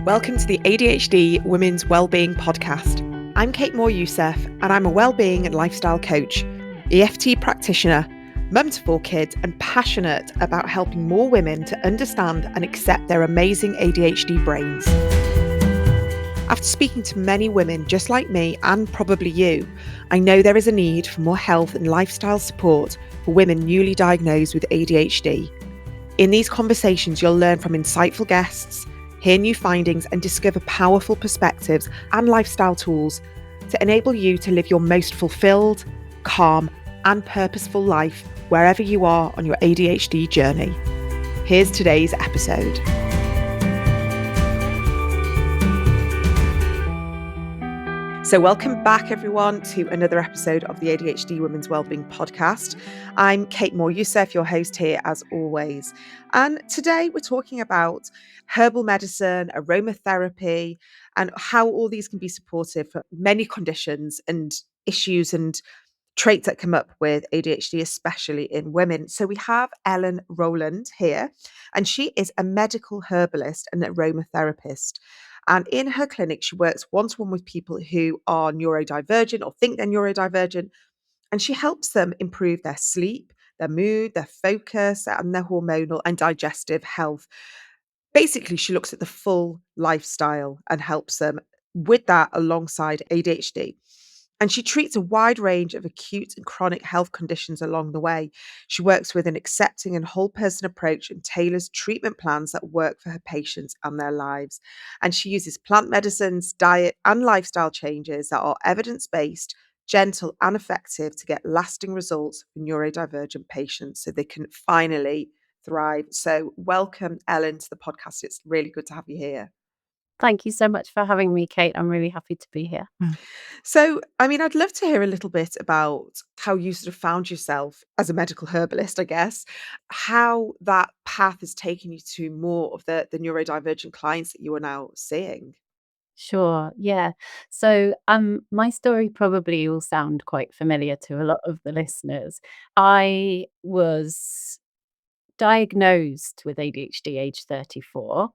Welcome to the ADHD Women's Wellbeing Podcast. I'm Kate Moore-Youssef and I'm a wellbeing and lifestyle coach, EFT practitioner, mum to 4 kids and passionate about helping more women to understand and accept their amazing ADHD brains. After speaking to many women just like me and probably you, I know there is a need for more health and lifestyle support for women newly diagnosed with ADHD. In these conversations, you'll learn from insightful guests, hear new findings and discover powerful perspectives and lifestyle tools to enable you to live your most fulfilled, calm and purposeful life wherever you are on your ADHD journey. Here's today's episode. So welcome back everyone to another episode of the ADHD Women's Wellbeing Podcast. I'm Kate Moore-Youssef, your host here as always. And today we're talking about herbal medicine, aromatherapy, and how all these can be supportive for many conditions and issues and traits that come up with ADHD, especially in women. So we have Ellen Rowland here, and she is a medical herbalist and aromatherapist. And in her clinic, she works one-to-one with people who are neurodivergent or think they're neurodivergent, and she helps them improve their sleep, their mood, their focus, and their hormonal and digestive health. Basically, she looks at the full lifestyle and helps them with that alongside ADHD. And she treats a wide range of acute and chronic health conditions along the way. She works with an accepting and whole person approach and tailors treatment plans that work for her patients and their lives. And she uses plant medicines, diet, and lifestyle changes that are evidence-based, gentle, and effective to get lasting results for neurodivergent patients so they can finally thrive. So, welcome, Ellen, to the podcast. It's really good to have you here. Thank you so much for having me, Kate. I'm really happy to be here. So, I'd love to hear a little bit about how you sort of found yourself as a medical herbalist, I guess, how that path has taken you to more of the neurodivergent clients that you are now seeing. Sure, yeah. So, my story probably will sound quite familiar to a lot of the listeners. I was diagnosed with ADHD age 34,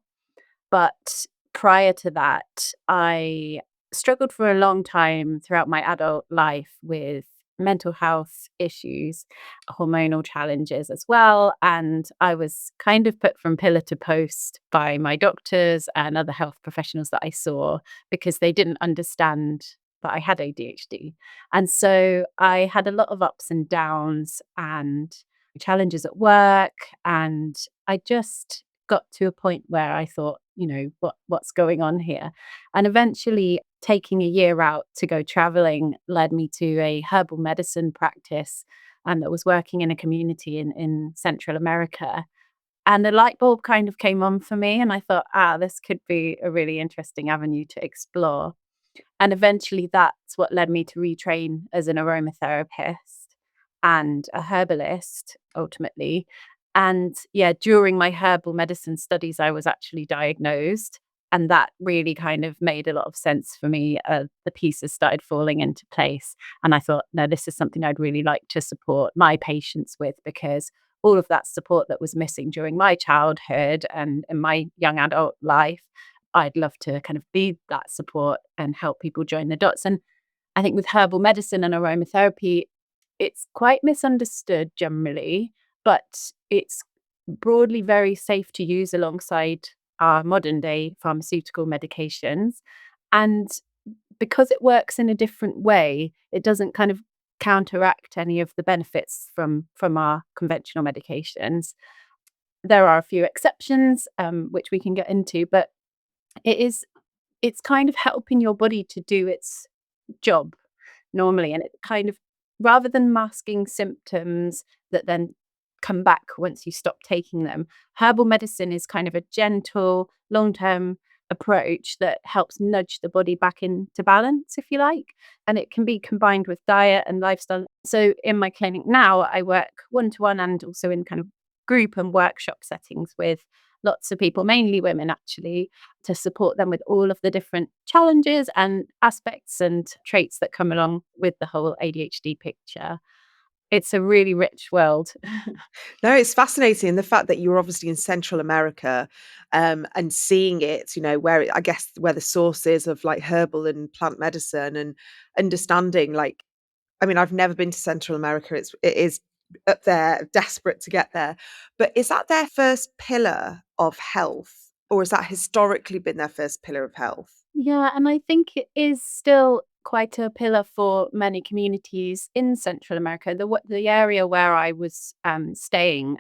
but prior to that, I struggled for a long time throughout my adult life with mental health issues, hormonal challenges as well. And I was kind of put from pillar to post by my doctors and other health professionals that I saw because they didn't understand that I had ADHD. And so I had a lot of ups and downs and challenges at work. And I just got to a point where I thought, what's going on here? And eventually taking a year out to go traveling led me to a herbal medicine practice that was working in a community in Central America. And the light bulb kind of came on for me. And I thought, this could be a really interesting avenue to explore. And eventually that's what led me to retrain as an aromatherapist and a herbalist ultimately. And yeah, during my herbal medicine studies, I was actually diagnosed. And that really kind of made a lot of sense for me. The pieces started falling into place. And I thought, no, this is something I'd really like to support my patients with because all of that support that was missing during my childhood and in my young adult life, I'd love to kind of be that support and help people join the dots. And I think with herbal medicine and aromatherapy, it's quite misunderstood generally, but it's broadly very safe to use alongside our modern day pharmaceutical medications. And because it works in a different way, it doesn't kind of counteract any of the benefits from our conventional medications. There are a few exceptions, which we can get into, but it's kind of helping your body to do its job normally. And it kind of, rather than masking symptoms that then come back once you stop taking them, herbal medicine is kind of a gentle, long-term approach that helps nudge the body back into balance, if you like. And it can be combined with diet and lifestyle. So in my clinic now, I work one-to-one and also in kind of group and workshop settings with lots of people, mainly women actually, to support them with all of the different challenges and aspects and traits that come along with the whole ADHD picture. It's a really rich world. No, it's fascinating. The fact that you're obviously in Central America, and seeing it, where I guess where the source is of like herbal and plant medicine and understanding like, I mean, I've never been to Central America. It is up there, desperate to get there. But is that their first pillar of health, or has that historically been their first pillar of health? Yeah, and I think it is still quite a pillar for many communities in Central America. The area where I was staying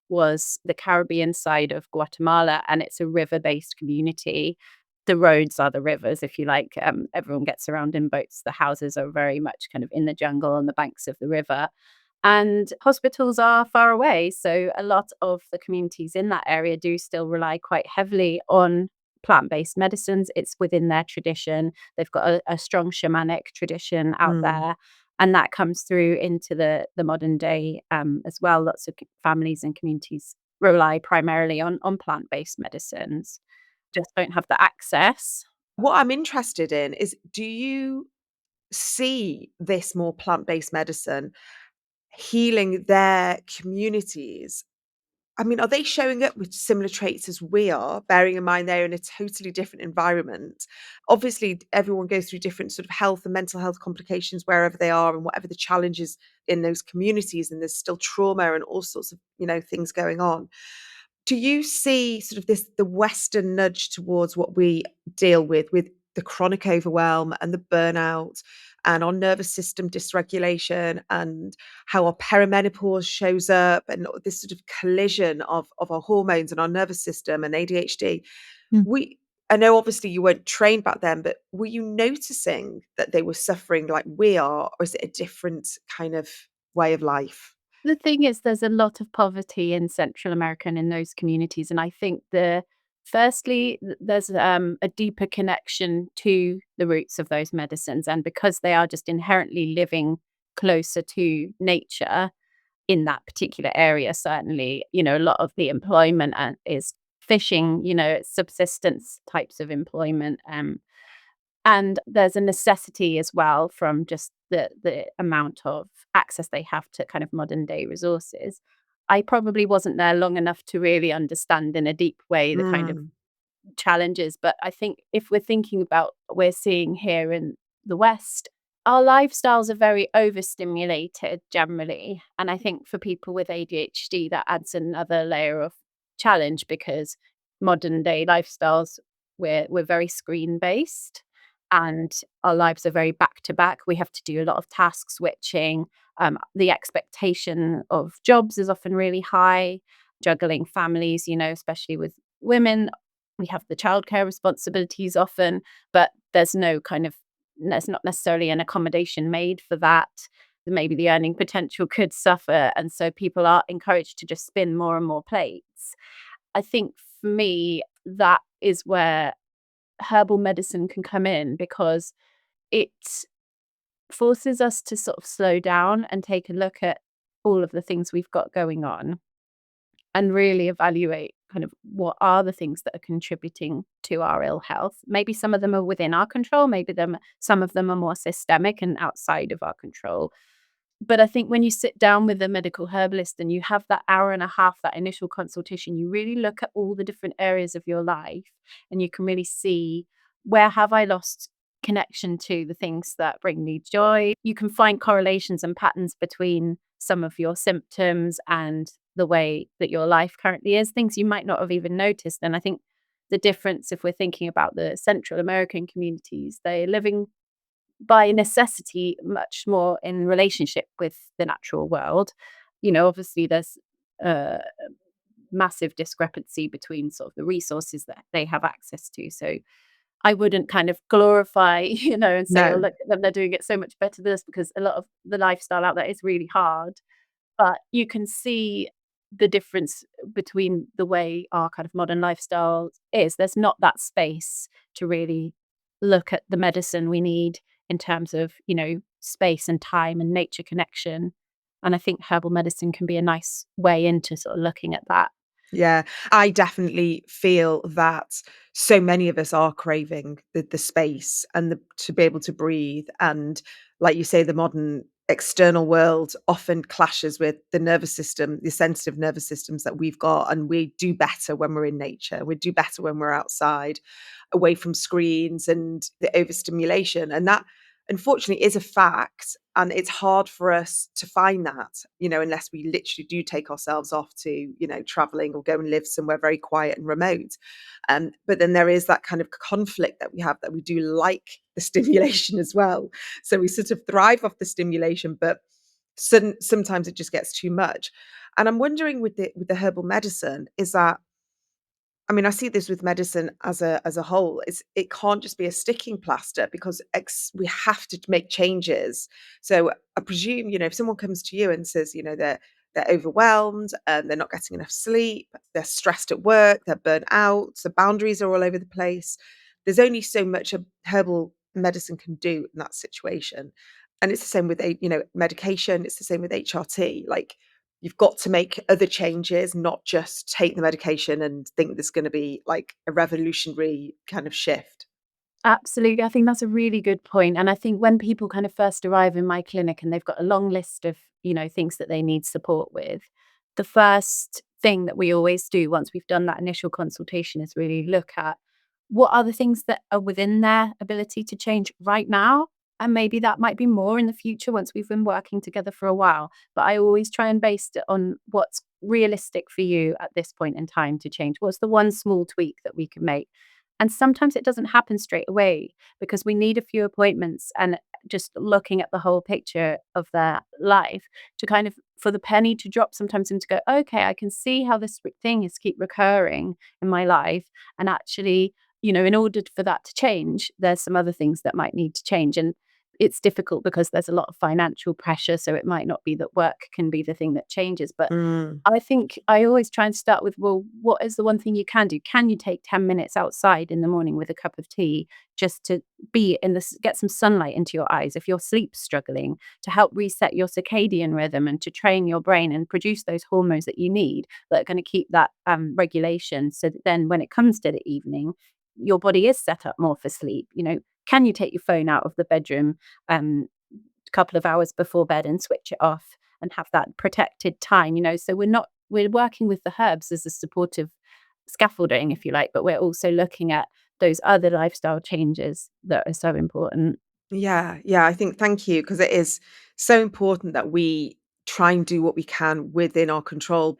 was the Caribbean side of Guatemala, and it's a river-based community. The roads are the rivers, if you like. Everyone gets around in boats. The houses are very much kind of in the jungle on the banks of the river. And hospitals are far away. So a lot of the communities in that area do still rely quite heavily on plant-based medicines. It's within their tradition. They've got a strong shamanic tradition out Mm. there, and that comes through into the modern day, as well. Lots of families and communities rely primarily on plant-based medicines, just don't have the access. What I'm interested in is, do you see this more plant-based medicine healing their communities? I mean, are they showing up with similar traits as we are, bearing in mind they're in a totally different environment? Obviously, everyone goes through different sort of health and mental health complications wherever they are and whatever the challenges in those communities, and there's still trauma and all sorts of, things going on. Do you see sort of the Western nudge towards what we deal with the chronic overwhelm and the burnout and our nervous system dysregulation and how our perimenopause shows up and this sort of collision of our hormones and our nervous system and ADHD? We I know obviously you weren't trained back then, but were you noticing that they were suffering like we are, or is it a different kind of way of life? The thing is, there's a lot of poverty in Central America and in those communities, and I think there's a deeper connection to the roots of those medicines, and because they are just inherently living closer to nature in that particular area, certainly, a lot of the employment is fishing, subsistence types of employment. And there's a necessity as well from just the amount of access they have to kind of modern day resources. I probably wasn't there long enough to really understand in a deep way the kind of Mm, challenges, but I think if we're thinking about what we're seeing here in the West, our lifestyles are very overstimulated generally. And I think for people with ADHD, that adds another layer of challenge because modern day lifestyles, we're very screen based and our lives are very back to back. We have to do a lot of task switching. The expectation of jobs is often really high, juggling families, especially with women. We have the childcare responsibilities often, but there's not necessarily an accommodation made for that. Maybe the earning potential could suffer, and so people are encouraged to just spin more and more plates. I think for me, that is where herbal medicine can come in because it forces us to sort of slow down and take a look at all of the things we've got going on and really evaluate kind of what are the things that are contributing to our ill health. Maybe some of them are within our control, some of them are more systemic and outside of our control. But I think when you sit down with a medical herbalist and you have that hour and a half, that initial consultation, you really look at all the different areas of your life and you can really see, where have I lost connection to the things that bring me joy? You can find correlations and patterns between some of your symptoms and the way that your life currently is, things you might not have even noticed. And I think the difference, if we're thinking about the Central American communities, they're living by necessity much more in relationship with the natural world. Obviously there's a massive discrepancy between sort of the resources that they have access to. So I wouldn't kind of glorify, and say, oh, no. look at them, they're doing it so much better than this, because a lot of the lifestyle out there is really hard. But you can see the difference between the way our kind of modern lifestyle is. There's not that space to really look at the medicine we need in terms of, space and time and nature connection. And I think herbal medicine can be a nice way into sort of looking at that. Yeah, I definitely feel that so many of us are craving the space and to be able to breathe and, like you say, the modern external world often clashes with the nervous system, the sensitive nervous systems that we've got. And we do better when we're in nature. We do better when we're outside, away from screens and the overstimulation. And that, unfortunately, is a fact. And it's hard for us to find that, unless we literally do take ourselves off to, traveling or go and live somewhere very quiet and remote. But then there is that kind of conflict that we have, that we do like the stimulation as well. So we sort of thrive off the stimulation, but sometimes it just gets too much. And I'm wondering with the herbal medicine, is that, I mean, I see this with medicine as a whole. It can't just be a sticking plaster, because we have to make changes. So I presume, if someone comes to you and says, they're overwhelmed and they're not getting enough sleep, they're stressed at work, they're burnt out, the boundaries are all over the place. There's only so much a herbal medicine can do in that situation. And it's the same with medication. It's the same with HRT. Like, you've got to make other changes, not just take the medication and think there's going to be like a revolutionary kind of shift. Absolutely. I think that's a really good point. And I think when people kind of first arrive in my clinic and they've got a long list of, things that they need support with, the first thing that we always do once we've done that initial consultation is really look at what are the things that are within their ability to change right now. And maybe that might be more in the future once we've been working together for a while. But I always try and base it on what's realistic for you at this point in time to change. What's the one small tweak that we can make? And sometimes it doesn't happen straight away because we need a few appointments and just looking at the whole picture of their life to kind of for the penny to drop sometimes and to go, okay, I can see how this thing is keep recurring in my life. And actually, in order for that to change, there's some other things that might need to change. And it's difficult because there's a lot of financial pressure. So it might not be that work can be the thing that changes. But Mm. I think I always try and start with, well, what is the one thing you can do? Can you take 10 minutes outside in the morning with a cup of tea just to be in this, get some sunlight into your eyes if your sleep's struggling, to help reset your circadian rhythm and to train your brain and produce those hormones that you need that are going to keep that regulation so that then when it comes to the evening, your body is set up more for sleep. Can you take your phone out of the bedroom a couple of hours before bed and switch it off and have that protected time, so we're working with the herbs as a supportive scaffolding, if you like, but we're also looking at those other lifestyle changes that are so important. Yeah, yeah. I think, thank you, because it is so important that we try and do what we can within our control.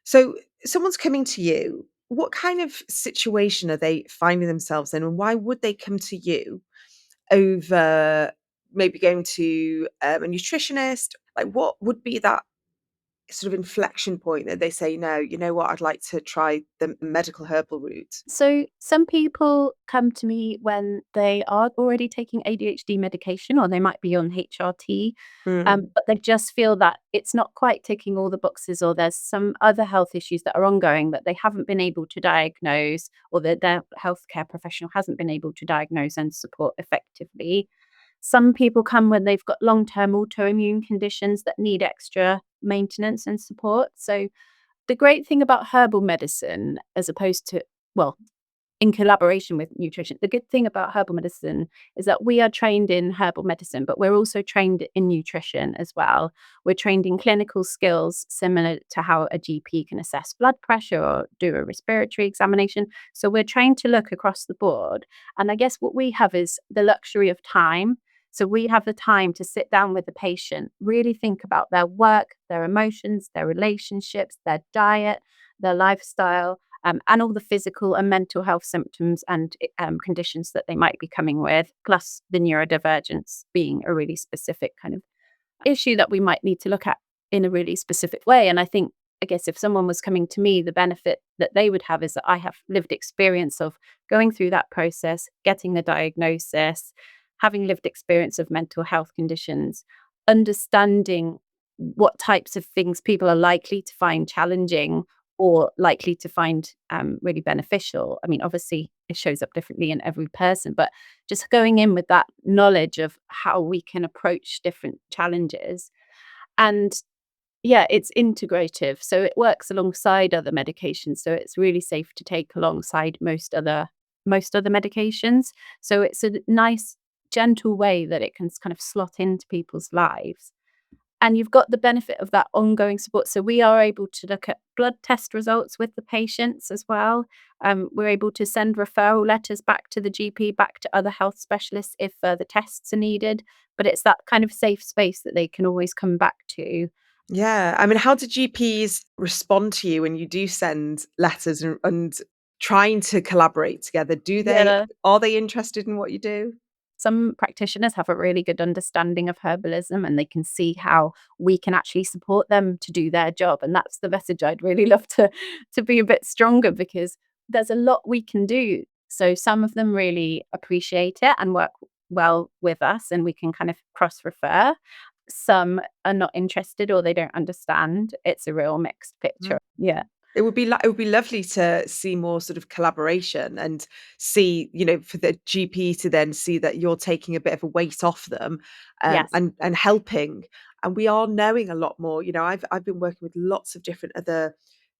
So, someone's coming to you. What kind of situation are they finding themselves in, and why would they come to you over maybe going to a nutritionist? Like, what would be that sort of inflection point that they say, no, you know what, I'd like to try the medical herbal route? So some people come to me when they are already taking ADHD medication or they might be on HRT, Mm. but they just feel that it's not quite ticking all the boxes or there's some other health issues that are ongoing that they haven't been able to diagnose or that their healthcare professional hasn't been able to diagnose and support effectively. Some people come when they've got long-term autoimmune conditions that need extra maintenance and support. So the great thing about herbal medicine, as opposed to, well, in collaboration with nutrition, the good thing about herbal medicine is that we are trained in herbal medicine, but we're also trained in nutrition as well. We're trained in clinical skills similar to how a GP can assess blood pressure or do a respiratory examination. So we're trained to look across the board. And I guess what we have is the luxury of time. So we have the time to sit down with the patient, really think about their work, their emotions, their relationships, their diet, their lifestyle, and all the physical and mental health symptoms and conditions that they might be coming with, plus the neurodivergence being a really specific kind of issue that we might need to look at in a really specific way. And I guess if someone was coming to me, the benefit that they would have is that I have lived experience of going through that process, getting the diagnosis, having lived experience of mental health conditions, understanding what types of things people are likely to find challenging or likely to find really beneficial. I mean, obviously, it shows up differently in every person, but just going in with that knowledge of how we can approach different challenges. And yeah, it's integrative. So it works alongside other medications. So it's really safe to take alongside most other medications. So it's a nice, gentle way that it can kind of slot into people's lives. And you've got the benefit of that ongoing support. So we are able to look at blood test results with the patients as well. We're able to send referral letters back to the GP, back to other health specialists if further tests are needed. But it's that kind of safe space that they can always come back to. Yeah. I mean, how do GPs respond to you when you do send letters and trying to collaborate together? Yeah. Are they interested in what you do? Some practitioners have a really good understanding of herbalism and they can see how we can actually support them to do their job. And that's the message I'd really love to be a bit stronger, because there's a lot we can do. So some of them really appreciate it and work well with us, and we can kind of cross refer. Some are not interested or they don't understand. It's a real mixed picture. Yeah. It would be lovely to see more sort of collaboration and see, for the GP to then see that you're taking a bit of a weight off them, Yes. and helping. And we are knowing a lot more. I've been working with lots of different other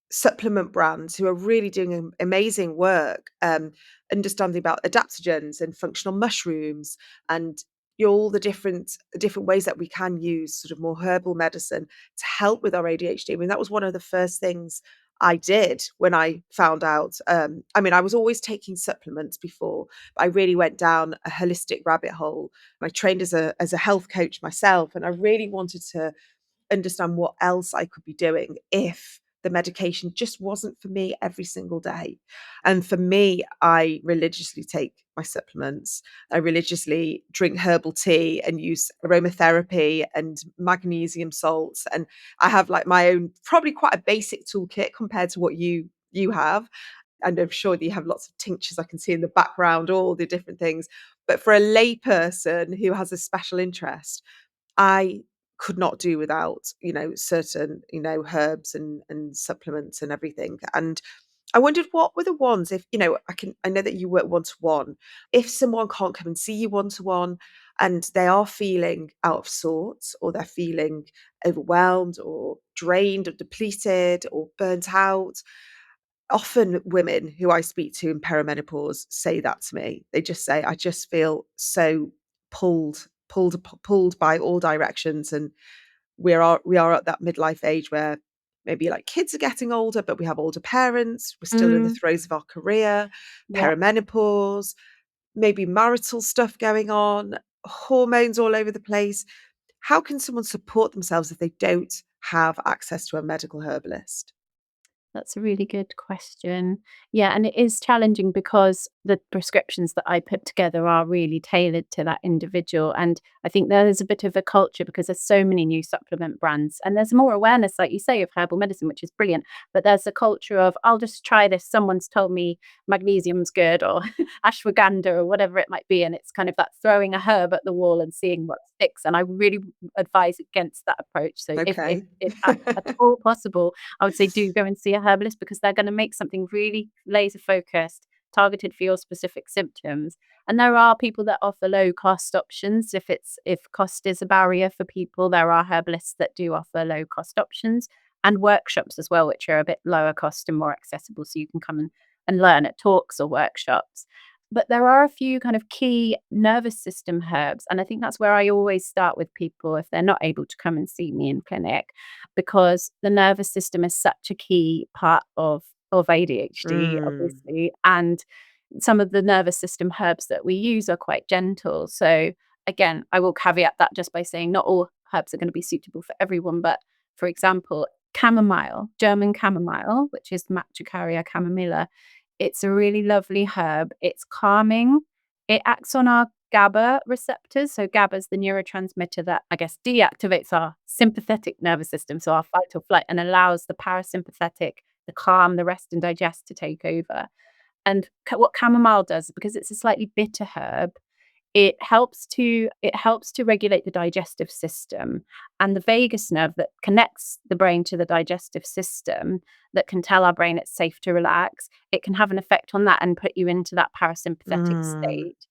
supplement brands who are really doing amazing work, understanding about adaptogens and functional mushrooms and all the different ways that we can use sort of more herbal medicine to help with our ADHD. I mean, that was one of the first things I did when I found out. I mean, I was always taking supplements before, but I really went down a holistic rabbit hole. I trained as a health coach myself, and I really wanted to understand what else I could be doing if the medication just wasn't for me every single day. And for me, I religiously take my supplements. I religiously drink herbal tea and use aromatherapy and magnesium salts. And I have like my own, probably quite a basic toolkit compared to what you have. And I'm sure that you have lots of tinctures I can see in the background, all the different things. But for a layperson who has a special interest, I could not do without, certain, herbs and supplements and everything. And I wondered what were the ones, if, I know that you work one to one. If someone can't come and see you one to one and they are feeling out of sorts, or they're feeling overwhelmed or drained or depleted or burnt out, often women who I speak to in perimenopause say that to me. They just say, I just feel so pulled by all directions. And we are at that midlife age where maybe like kids are getting older, but we have older parents, we're still in the Mm, throes of our career, yeah. perimenopause, maybe marital stuff going on, hormones all over the place. How can someone support themselves if they don't have access to a medical herbalist? That's a really good question. Yeah, and it is challenging because the prescriptions that I put together are really tailored to that individual. And I think there is a bit of a culture because there's so many new supplement brands and there's more awareness, like you say, of herbal medicine, which is brilliant. But there's a culture of, I'll just try this. Someone's told me magnesium's good or ashwagandha or whatever it might be. And it's kind of that throwing a herb at the wall and seeing what sticks. And I really advise against that approach. So Okay. if at all possible, I would say do go and see a herbalist because they're going to make something really laser focused, targeted for your specific symptoms. And there are people that offer low cost options. If cost is a barrier for people, there are herbalists that do offer low cost options and workshops as well, which are a bit lower cost and more accessible. So you can come and learn at talks or workshops. But there are a few kind of key nervous system herbs. And I think that's where I always start with people if they're not able to come and see me in clinic, because the nervous system is such a key part of ADHD, Mm, obviously. And some of the nervous system herbs that we use are quite gentle. So again, I will caveat that just by saying not all herbs are going to be suitable for everyone. But for example, chamomile, German chamomile, which is Matricaria chamomilla, it's a really lovely herb. It's calming. It acts on our GABA receptors. So GABA is the neurotransmitter that I guess deactivates our sympathetic nervous system, so our fight or flight, and allows the parasympathetic, the calm, the rest and digest to take over. And what chamomile does, because it's a slightly bitter herb, it helps to regulate the digestive system and the vagus nerve that connects the brain to the digestive system, that can tell our brain it's safe to relax. It can have an effect on that and put you into that parasympathetic mm. state.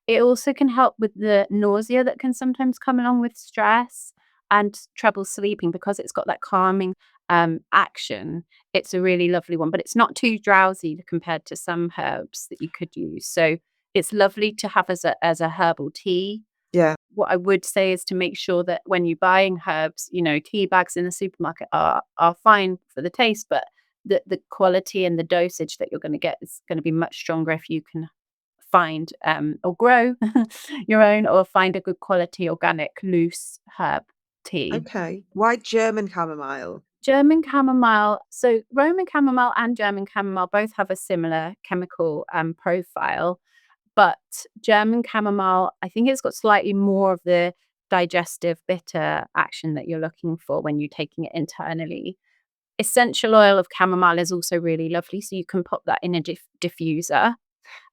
It also can help with the nausea that can sometimes come along with stress and trouble sleeping because it's got that calming action. It's a really lovely one, but it's not too drowsy compared to some herbs that you could use. So it's lovely to have as a herbal tea. Yeah. what I would say is to make sure that when you're buying herbs, tea bags in the supermarket are fine for the taste, but the quality and the dosage that you're going to get is going to be much stronger if you can find or grow your own, or find a good quality organic loose herb tea. Okay. Why German chamomile? German chamomile. So Roman chamomile and German chamomile both have a similar chemical profile, but German chamomile, I think it's got slightly more of the digestive bitter action that you're looking for when you're taking it internally. Essential oil of chamomile is also really lovely, so you can pop that in a diffuser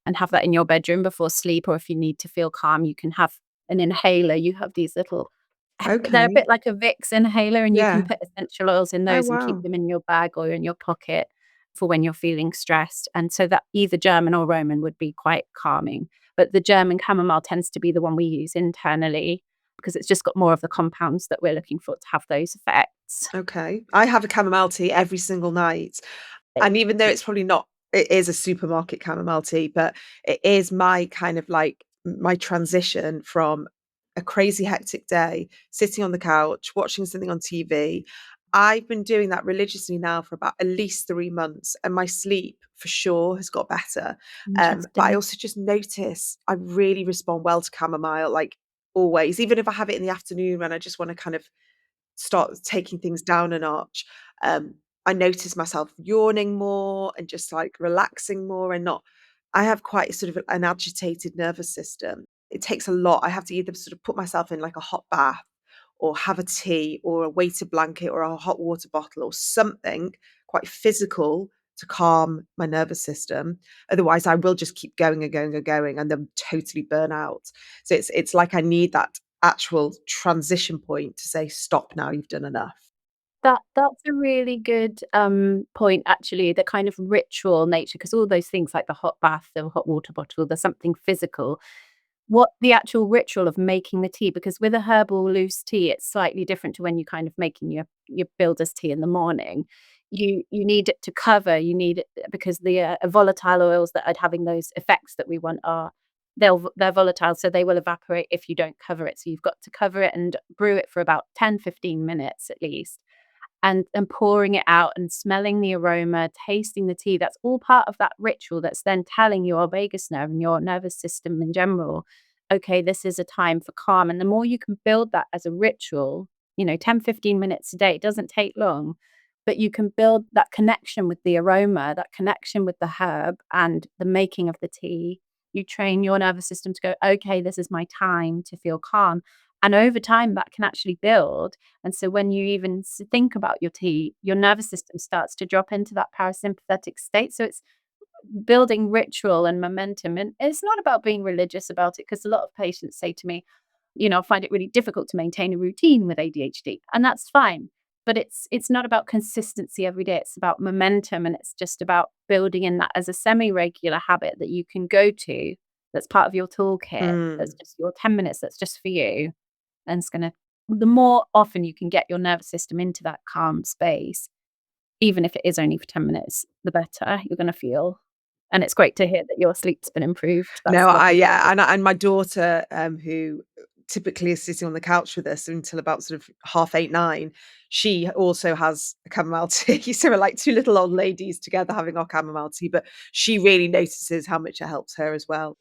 and have that in your bedroom before sleep, or if you need to feel calm, you can have an inhaler. You have these little they're a Okay. bit like a Vicks inhaler, and you can Yeah. put essential oils in Oh, those and keep wow. them in your bag or in your pocket for when you're feeling stressed, and so that either German or Roman would be quite calming. But the German chamomile tends to be the one we use internally because it's just got more of the compounds that we're looking for to have those effects. Okay. I have a chamomile tea every single night. And even though it's probably not, it is a supermarket chamomile tea, but it is my kind of like my transition from a crazy hectic day, sitting on the couch, watching something on TV. I've been doing that religiously now for about at least 3 months, and my sleep for sure has got better. But I Interesting. also just notice I really respond well to chamomile, like always, even if I have it in the afternoon when I just want to kind of start taking things down a notch. I notice myself yawning more and just like relaxing more and not. I have quite sort of an agitated nervous system. It takes a lot. I have to either sort of put myself in like a hot bath or have a tea or a weighted blanket or a hot water bottle or something quite physical to calm my nervous system. Otherwise, I will just keep going and going and going and then totally burn out. So it's like I need that actual transition point to say, "Stop now, you've done enough." That's a really good, point actually, the kind of ritual nature, because all those things like the hot bath, the hot water bottle, there's something physical. What the actual ritual of making the tea, because with a herbal loose tea, it's slightly different to when you're kind of making your builder's tea in the morning. You need it to cover, you need it because the, volatile oils that are having those effects that we want they're volatile, so they will evaporate if you don't cover it. So you've got to cover it and brew it for about 10-15 minutes at least, and pouring it out and smelling the aroma, tasting the tea. That's all part of that ritual that's then telling your vagus nerve and your nervous system in general, okay, this is a time for calm. And the more you can build that as a ritual, 10-15 minutes a day, it doesn't take long, but you can build that connection with the aroma, that connection with the herb and the making of the tea. You train your nervous system to go, okay, this is my time to feel calm. And over time, that can actually build. And so when you even think about your tea, your nervous system starts to drop into that parasympathetic state. So it's building ritual and momentum. And it's not about being religious about it, because a lot of patients say to me, I find it really difficult to maintain a routine with ADHD. And that's fine. But it's not about consistency every day. It's about momentum. And it's just about building in that as a semi-regular habit that you can go to, that's part of your toolkit, that's Mm. just your 10 minutes, that's just for you. And it's gonna the more often you can get your nervous system into that calm space, even if it is only for 10 minutes, the better you're gonna feel. And it's great to hear that your sleep's been improved. That's No, I lovely to yeah, hear. and my daughter, who typically is sitting on the couch with us until about sort of 8:30, 9, she also has a chamomile tea. So we're like 2 little old ladies together having our chamomile tea, but she really notices how much it helps her as well.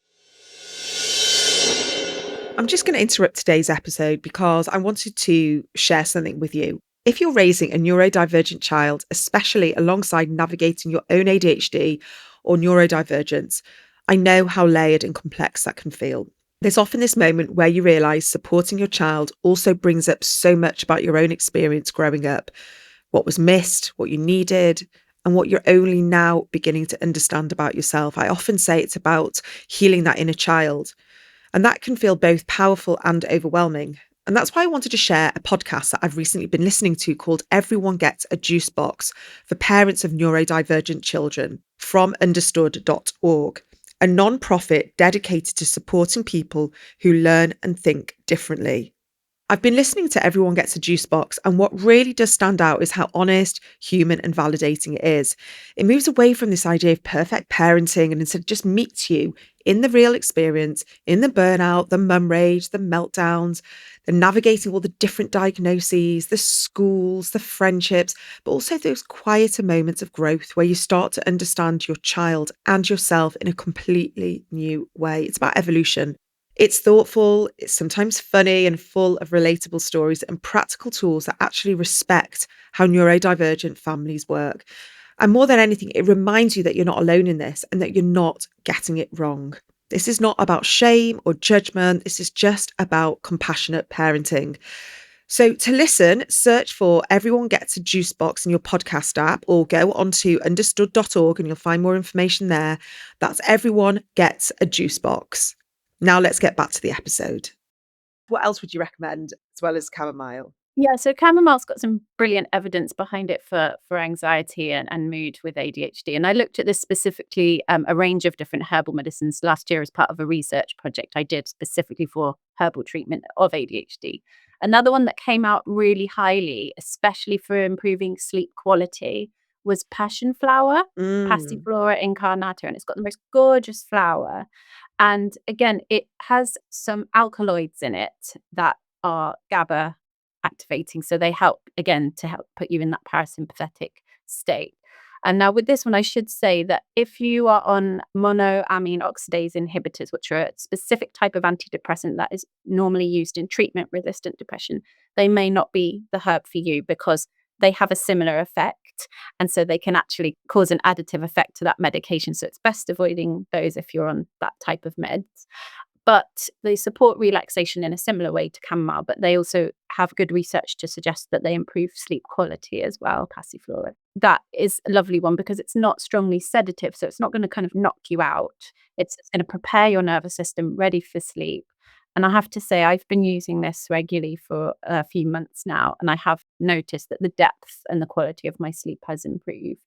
I'm just going to interrupt today's episode because I wanted to share something with you. If you're raising a neurodivergent child, especially alongside navigating your own ADHD or neurodivergence, I know how layered and complex that can feel. There's often this moment where you realise supporting your child also brings up so much about your own experience growing up, what was missed, what you needed, and what you're only now beginning to understand about yourself. I often say it's about healing that inner child. And that can feel both powerful and overwhelming. And that's why I wanted to share a podcast that I've recently been listening to called Everyone Gets a Juice Box for parents of neurodivergent children from understood.org, a non-profit dedicated to supporting people who learn and think differently. I've been listening to Everyone Gets a Juice Box, and what really does stand out is how honest, human, and validating it is. It moves away from this idea of perfect parenting and instead just meets you in the real experience, in the burnout, the mum rage, the meltdowns, the navigating all the different diagnoses, the schools, the friendships, but also those quieter moments of growth where you start to understand your child and yourself in a completely new way. It's about evolution. It's thoughtful, it's sometimes funny and full of relatable stories and practical tools that actually respect how neurodivergent families work. And more than anything, it reminds you that you're not alone in this and that you're not getting it wrong. This is not about shame or judgment. This is just about compassionate parenting. So to listen, search for Everyone Gets a Juice Box in your podcast app or go onto understood.org and you'll find more information there. That's Everyone Gets a Juice Box. Now let's get back to the episode. What else would you recommend as well as chamomile? Yeah, so chamomile's got some brilliant evidence behind it for anxiety and mood with ADHD. And I looked at this specifically, a range of different herbal medicines last year as part of a research project I did specifically for herbal treatment of ADHD. Another one that came out really highly, especially for improving sleep quality, was passion flower, Mm, Passiflora incarnata, and it's got the most gorgeous flower. And again, it has some alkaloids in it that are GABA activating. So they help, again, to help put you in that parasympathetic state. And now with this one, I should say that if you are on monoamine oxidase inhibitors, which are a specific type of antidepressant that is normally used in treatment resistant depression, they may not be the herb for you because they have a similar effect. And so they can actually cause an additive effect to that medication. So it's best avoiding those if you're on that type of meds. But they support relaxation in a similar way to chamomile, but they also have good research to suggest that they improve sleep quality as well, passiflora. That is a lovely one because it's not strongly sedative, so it's not going to kind of knock you out. It's going to prepare your nervous system ready for sleep. And I have to say, I've been using this regularly for a few months now, and I have noticed that the depth and the quality of my sleep has improved.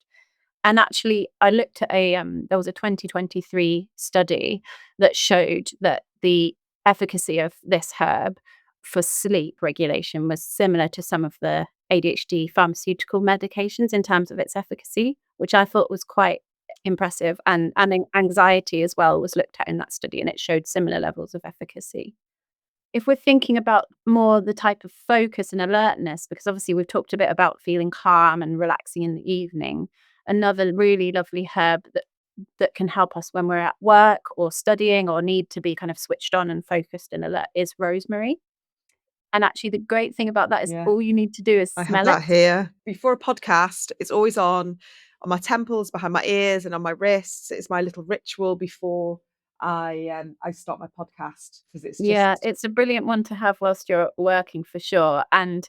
And actually, I looked at there was a 2023 study that showed that the efficacy of this herb for sleep regulation was similar to some of the ADHD pharmaceutical medications in terms of its efficacy, which I thought was quite impressive. And anxiety as well was looked at in that study, and it showed similar levels of efficacy. If we're thinking about more the type of focus and alertness, because obviously we've talked a bit about feeling calm and relaxing in the evening, another really lovely herb that can help us when we're at work or studying or need to be kind of switched on and focused and alert is rosemary. And actually, the great thing about that is yeah, all you need to do is I have smell it. that here. Before a podcast, it's always on my temples, behind my ears, and on my wrists. It's my little ritual before I start my podcast because it's Yeah, just it's a brilliant one to have whilst you're working for sure. And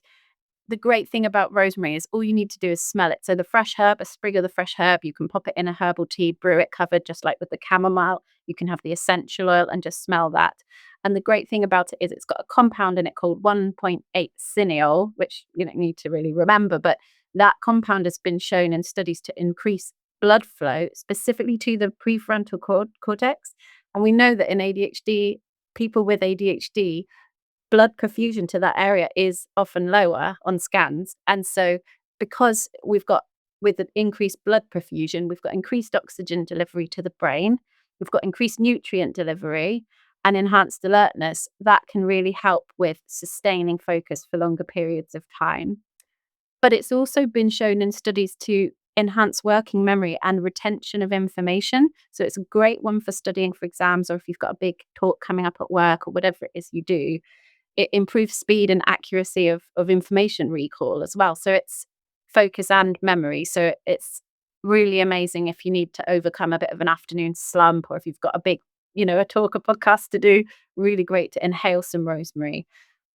the great thing about rosemary is all you need to do is smell it. So the fresh herb, a sprig of the fresh herb, you can pop it in a herbal tea, brew it covered, just like with the chamomile. You can have the essential oil and just smell that. And the great thing about it is it's got a compound in it called 1.8 cineol, which you don't need to really remember, but that compound has been shown in studies to increase blood flow specifically to the prefrontal cortex. And we know that in ADHD, people with ADHD, blood perfusion to that area is often lower on scans. And so, because we've got with the increased blood perfusion, we've got increased oxygen delivery to the brain, we've got increased nutrient delivery and enhanced alertness, that can really help with sustaining focus for longer periods of time. But it's also been shown in studies to enhance working memory and retention of information. So it's a great one for studying for exams or if you've got a big talk coming up at work or whatever it is you do. It improves speed and accuracy of information recall as well. So it's focus and memory. So it's really amazing if you need to overcome a bit of an afternoon slump or if you've got a big, a talk or podcast to do, really great to inhale some rosemary.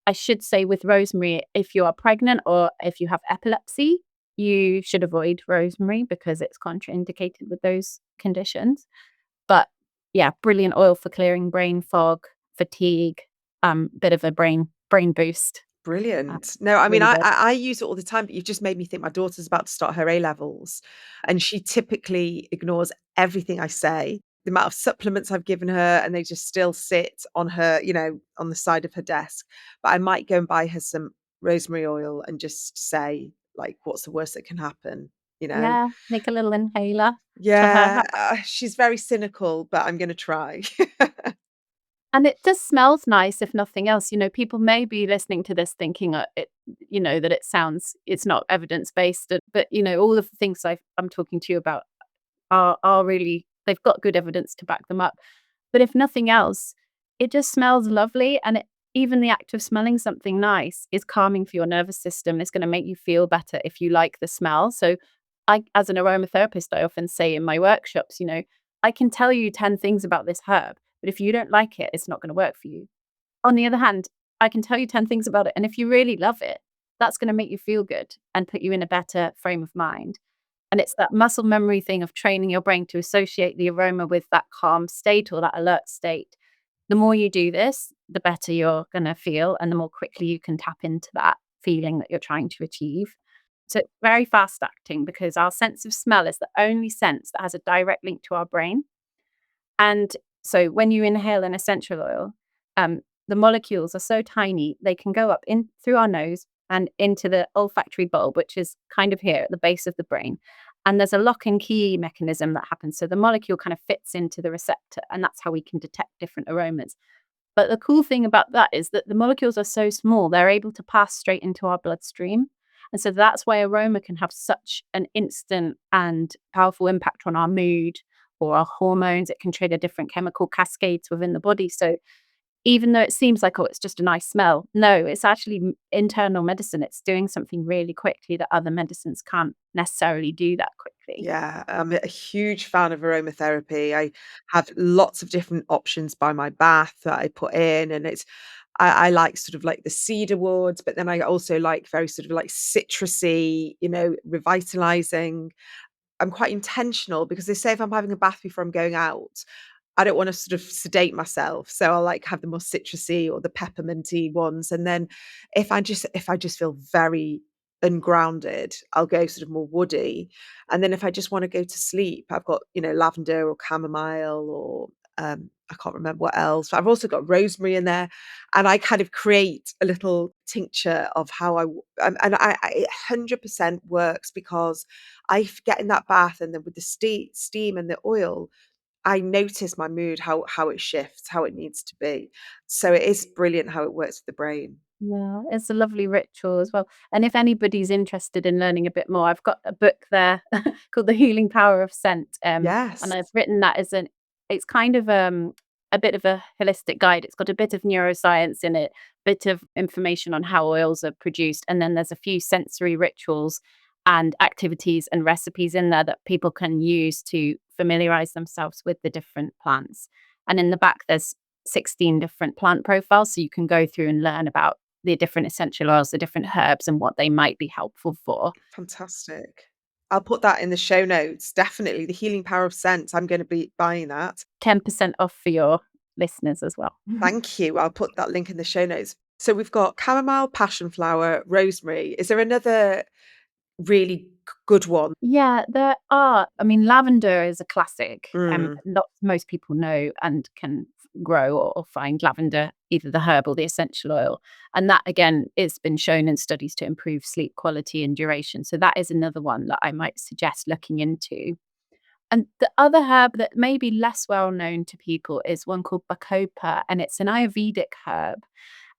I should say with rosemary, if you are pregnant or if you have epilepsy, you should avoid rosemary because it's contraindicated with those conditions. But yeah, brilliant oil for clearing brain fog, fatigue, bit of a brain boost. brilliant. No, I mean, Really good. I use it all the time, but you've just made me think my daughter's about to start her A levels, and she typically ignores everything I say. the amount of supplements I've given her, and they just still sit on her, on the side of her desk. But I might go and buy her some rosemary oil and just say, like, what's the worst that can happen? You know? Yeah, make a little inhaler for her. Yeah, she's very cynical, but I'm gonna try. And it just smells nice if nothing else. People may be listening to this thinking, that it's not evidence-based, but, all of the things I'm talking to you about are really they've got good evidence to back them up. But if nothing else, it just smells lovely, and even the act of smelling something nice is calming for your nervous system. It's gonna make you feel better if you like the smell. So as an aromatherapist, I often say in my workshops, I can tell you 10 things about this herb, but if you don't like it, it's not gonna work for you. On the other hand, I can tell you 10 things about it, and if you really love it, that's gonna make you feel good and put you in a better frame of mind. And it's that muscle memory thing of training your brain to associate the aroma with that calm state or that alert state. The more you do this, the better you're gonna feel and the more quickly you can tap into that feeling that you're trying to achieve. So it's very fast acting because our sense of smell is the only sense that has a direct link to our brain. And so when you inhale an essential oil, the molecules are so tiny, they can go up in through our nose and into the olfactory bulb, which is kind of here at the base of the brain. And there's a lock and key mechanism that happens. So the molecule kind of fits into the receptor, and that's how we can detect different aromas. But the cool thing about that is that the molecules are so small, they're able to pass straight into our bloodstream. And so that's why aroma can have such an instant and powerful impact on our mood or our hormones. It can trigger different chemical cascades within the body. So even though it seems like, oh, it's just a nice smell, no, it's actually internal medicine. It's doing something really quickly that other medicines can't necessarily do that quickly. Yeah, I'm a huge fan of aromatherapy. I have lots of different options by my bath that I put in, and I like sort of like the cedar woods, but then I also like very sort of like citrusy, revitalizing. I'm quite intentional because they say if I'm having a bath before I'm going out, I don't wanna sort of sedate myself, so I'll, like, have the more citrusy or the pepperminty ones, and then if I just feel very ungrounded, I'll go sort of more woody, and then if I just wanna go to sleep, I've got, lavender or chamomile or, I can't remember what else. I've also got rosemary in there, and I kind of create a little tincture of how and it 100% works because get in that bath, and then with the steam and the oil, I notice my mood, how it shifts, how it needs to be. So it is brilliant how it works with the brain. Yeah, it's a lovely ritual as well. And if anybody's interested in learning a bit more, I've got a book there called The Healing Power of Scent. And Yes, I've written that it's kind of a bit of a holistic guide. It's got a bit of neuroscience in it, bit of information on how oils are produced, and then there's a few sensory rituals and activities and recipes in there that people can use to familiarize themselves with the different plants. And in the back, there's 16 different plant profiles, so you can go through and learn about the different essential oils, the different herbs, and what they might be helpful for. fantastic. I'll put that in the show notes, definitely. The healing power of scent. I'm gonna be buying that. 10% off for your listeners as well. Thank you. I'll put that link in the show notes. So we've got chamomile, passion flower, rosemary. Is there another really good one? Yeah, there are. I mean, lavender is a classic. Mm, Most people know and can grow or find lavender, either the herb or the essential oil. And that, again, it's been shown in studies to improve sleep quality and duration. So that is another one that I might suggest looking into. And the other herb that may be less well known to people is one called bacopa, and it's an Ayurvedic herb.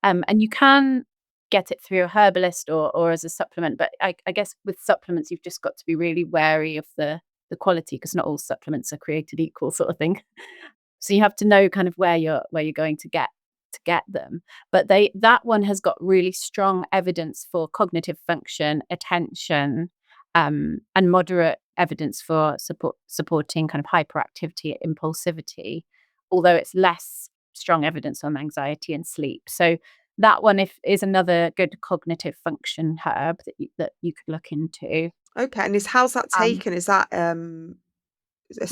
And you can get it through a herbalist or as a supplement, but I guess with supplements, you've just got to be really wary of the quality because not all supplements are created equal, sort of thing. So you have to know kind of where you're going to get them. But that one has got really strong evidence for cognitive function, attention, and moderate evidence for supporting kind of hyperactivity, impulsivity, although it's less strong evidence on anxiety and sleep. So that one if is another good cognitive function herb that you could look into. okay, and how's that Um, taken? Is it a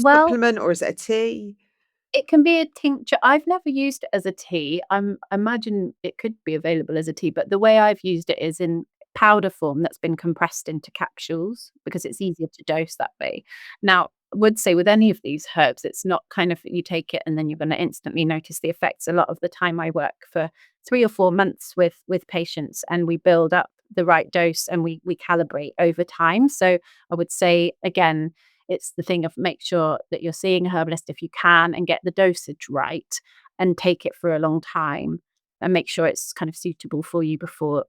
well, supplement or is it a tea? it can be a tincture. I've never used it as a tea. I imagine it could be available as a tea, but the way I've used it is in powder form that's been compressed into capsules because it's easier to dose that way. Now, would say with any of these herbs, it's not kind of you take it and then you're going to instantly notice the effects. A lot of the time I work for 3 or 4 months with patients, and we build up the right dose, and we calibrate over time. So I would say again, it's the thing of make sure that you're seeing a herbalist if you can, and get the dosage right, and take it for a long time, and make sure it's kind of suitable for you before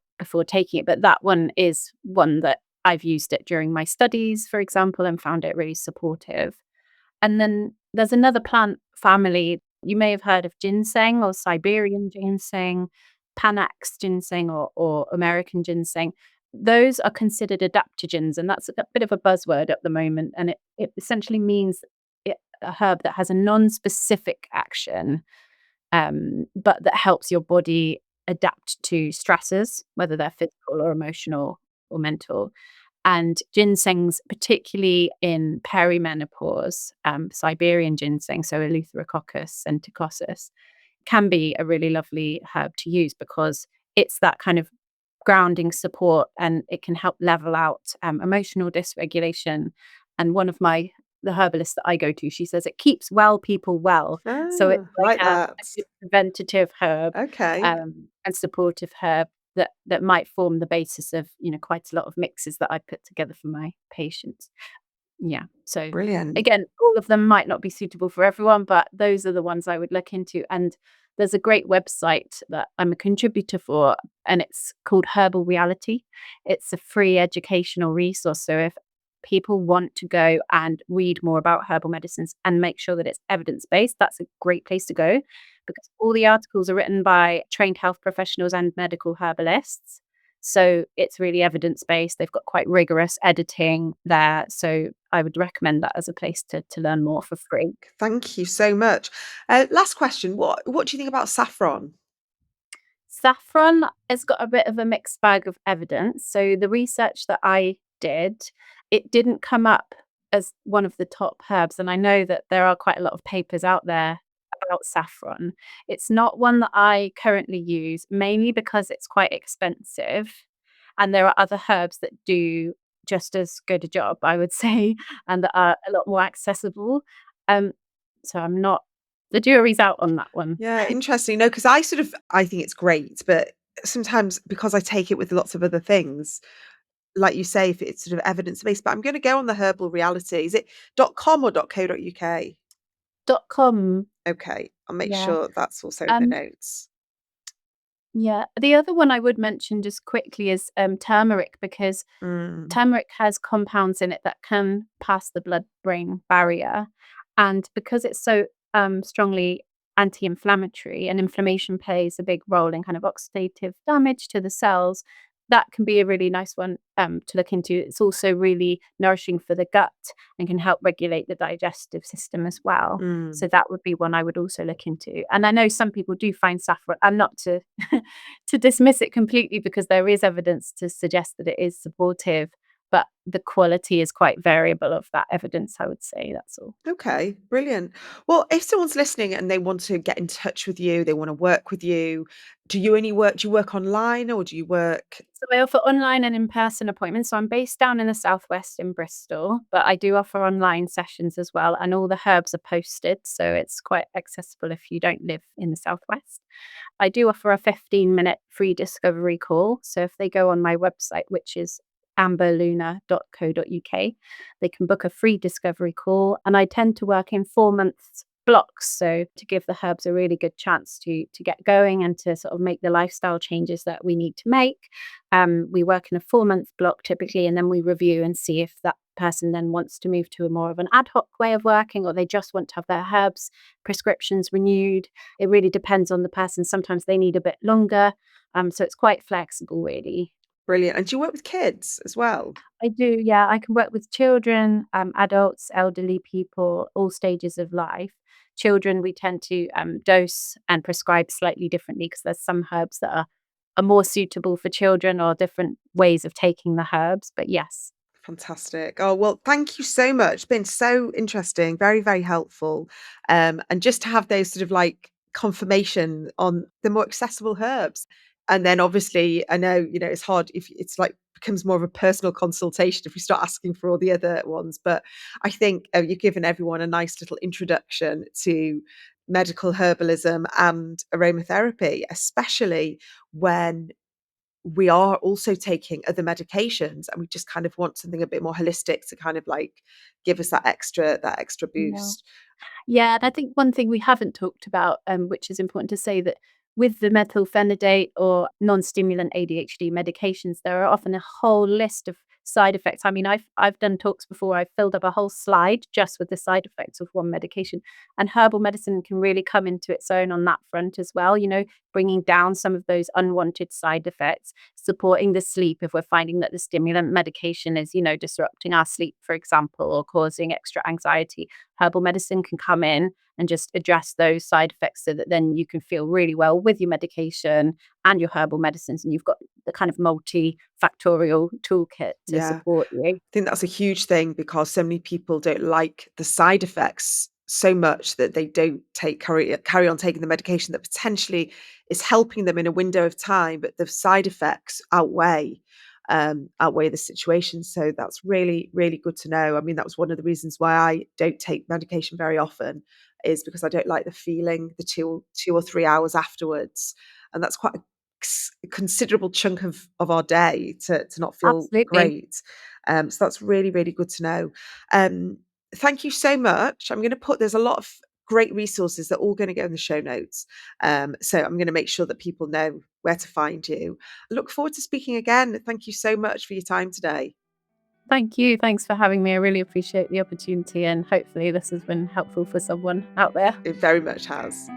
taking it. But that one is one that I've used it during my studies, for example, and found it really supportive. And then there's another plant family. You may have heard of ginseng or Siberian ginseng, Panax ginseng, or American ginseng. Those are considered adaptogens, and that's a bit of a buzzword at the moment. And it essentially means a herb that has a non-specific action, but that helps your body adapt to stresses, whether they're physical or emotional or mental. And ginsengs, particularly in perimenopause, Siberian ginseng, so Eleutherococcus enterococcus, can be a really lovely herb to use because it's that kind of grounding support, and it can help level out emotional dysregulation. And the herbalist that I go to, she says it keeps well people well. So it's Oh, like like a that. good preventative herb, Okay. and supportive herb that might form the basis of, quite a lot of mixes that I put together for my patients. Yeah. So Brilliant. again, all of them might not be suitable for everyone, but those are the ones I would look into. And there's a great website that I'm a contributor for, and it's called Herbal Reality. It's a free educational resource. So if people want to go and read more about herbal medicines and make sure that it's evidence based, that's a great place to go, because all the articles are written by trained health professionals and medical herbalists. So it's really evidence based. They've got quite rigorous editing there. So I would recommend that as a place to learn more for free. Thank you so much. Last question. What do you think about saffron? Saffron has got a bit of a mixed bag of evidence. So the research that I did, it didn't come up as one of the top herbs. And I know that there are quite a lot of papers out there about saffron. It's not one that I currently use, mainly because it's quite expensive. And there are other herbs that do just as good a job, I would say, and that are a lot more accessible. Um, so I'm not, the jury's out on that one. Yeah, interesting. No, because I think it's great, but sometimes because I take it with lots of other things, like you say, if it's sort of evidence-based, but I'm gonna go on the Herbal Reality. Is it .com or .co.uk? .com. Okay, I'll make Yeah. sure that's also in the Um, notes. yeah. The other one I would mention just quickly is turmeric, because Mm, turmeric has compounds in it that can pass the blood-brain barrier, and because it's so, strongly anti-inflammatory, and inflammation plays a big role in kind of oxidative damage to the cells, that can be a really nice one, to look into. It's also really nourishing for the gut and can help regulate the digestive system as well. mm. So that would be one I would also look into. And I know some people do find saffron, and not to to dismiss it completely, because there is evidence to suggest that it is supportive, but the quality is quite variable of that evidence, I would say. That's all. Okay, brilliant. Well, if someone's listening and they want to get in touch with you, they wanna work with you, do you work online or do you work So I offer online and in-person appointments. So I'm based down in the southwest in Bristol, but I do offer online sessions as well, and all the herbs are posted, so it's quite accessible if you don't live in the southwest. I do offer a 15-minute free discovery call. So if they go on my website, which is amberluna.co.uk, they can book a free discovery call. And I tend to work in 4 months blocks. So to give the herbs a really good chance to get going and to sort of make the lifestyle changes that we need to make. We work in a 4 month block typically, and then we review and see if that person then wants to move to a more of an ad hoc way of working, or they just want to have their herbs prescriptions renewed. It really depends on the person. Sometimes they need a bit longer. So it's quite flexible, really. brilliant, and do you work with kids as well? I do, yeah. I can work with children, adults, elderly people, all stages of life. Children, we tend to dose and prescribe slightly differently, because there's some herbs that are more suitable for children, or different ways of taking the herbs. But yes. Fantastic. Oh, well, thank you so much. It's been so interesting, very, very helpful. And just to have those sort of like confirmation on the more accessible herbs. And then obviously, I know, it's hard if it's like becomes more of a personal consultation if we start asking for all the other ones. But I think you've given everyone a nice little introduction to medical herbalism and aromatherapy, especially when we are also taking other medications and we just kind of want something a bit more holistic to kind of like give us that extra Yeah. boost. Yeah, and I think one thing we haven't talked about, which is important to say, that with the methylphenidate or non-stimulant ADHD medications, there are often a whole list of side effects. I mean, I've done talks before. I've filled up a whole slide just with the side effects of one medication, and herbal medicine can really come into its own on that front as well. Bringing down some of those unwanted side effects, supporting the sleep if we're finding that the stimulant medication is, disrupting our sleep, for example, or causing extra anxiety. Herbal medicine can come in and just address those side effects so that then you can feel really well with your medication and your herbal medicines, and you've got the kind of multifactorial toolkit to Yeah. support you. I think that's a huge thing because so many people don't like the side effects so much that they don't carry on taking the medication that potentially is helping them in a window of time, but the side effects outweigh the situation. So that's really, really good to know. I mean, that was one of the reasons why I don't take medication very often, is because I don't like the feeling the 2 or 3 hours afterwards. And that's quite a considerable chunk of our day to not feel Absolutely. great. So that's really, really good to know. Um, Thank you so much. There's a lot of great resources that are all going to go in the show notes. So I'm going to make sure that people know where to find you. I look forward to speaking again. Thank you so much for your time today. Thank you. Thanks for having me. I really appreciate the opportunity, and hopefully this has been helpful for someone out there. It very much has.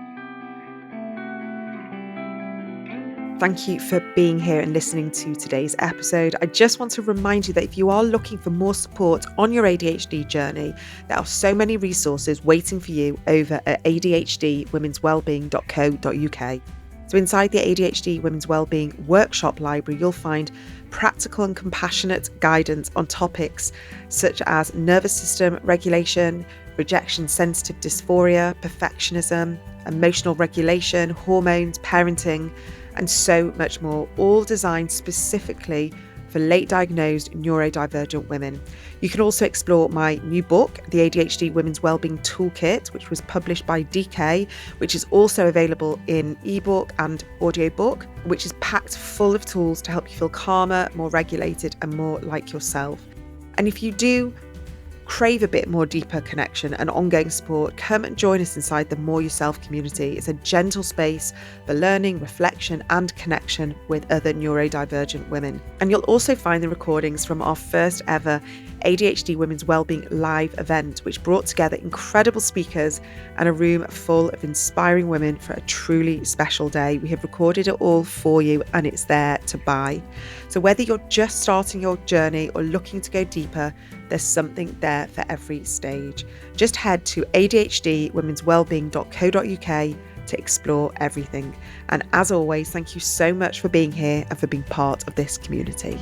Thank you for being here and listening to today's episode. I just want to remind you that if you are looking for more support on your ADHD journey, there are so many resources waiting for you over at adhdwomenswellbeing.co.uk. So inside the ADHD Women's Wellbeing Workshop Library, you'll find practical and compassionate guidance on topics such as nervous system regulation, rejection sensitive dysphoria, perfectionism, emotional regulation, hormones, parenting, and so much more, all designed specifically for late diagnosed neurodivergent women. You can also explore my new book, The ADHD Women's Wellbeing Toolkit, which was published by DK, which is also available in ebook and audiobook, which is packed full of tools to help you feel calmer, more regulated, and more like yourself. And if you do crave a bit more deeper connection and ongoing support, come and join us inside the More Yourself community. It's a gentle space for learning, reflection, and connection with other neurodivergent women. And you'll also find the recordings from our first ever ADHD Women's Wellbeing live event, which brought together incredible speakers and a room full of inspiring women for a truly special day. We have recorded it all for you and it's there to buy. So whether you're just starting your journey or looking to go deeper, there's something there for every stage. Just head to adhdwomenswellbeing.co.uk to explore everything. And as always, thank you so much for being here and for being part of this community.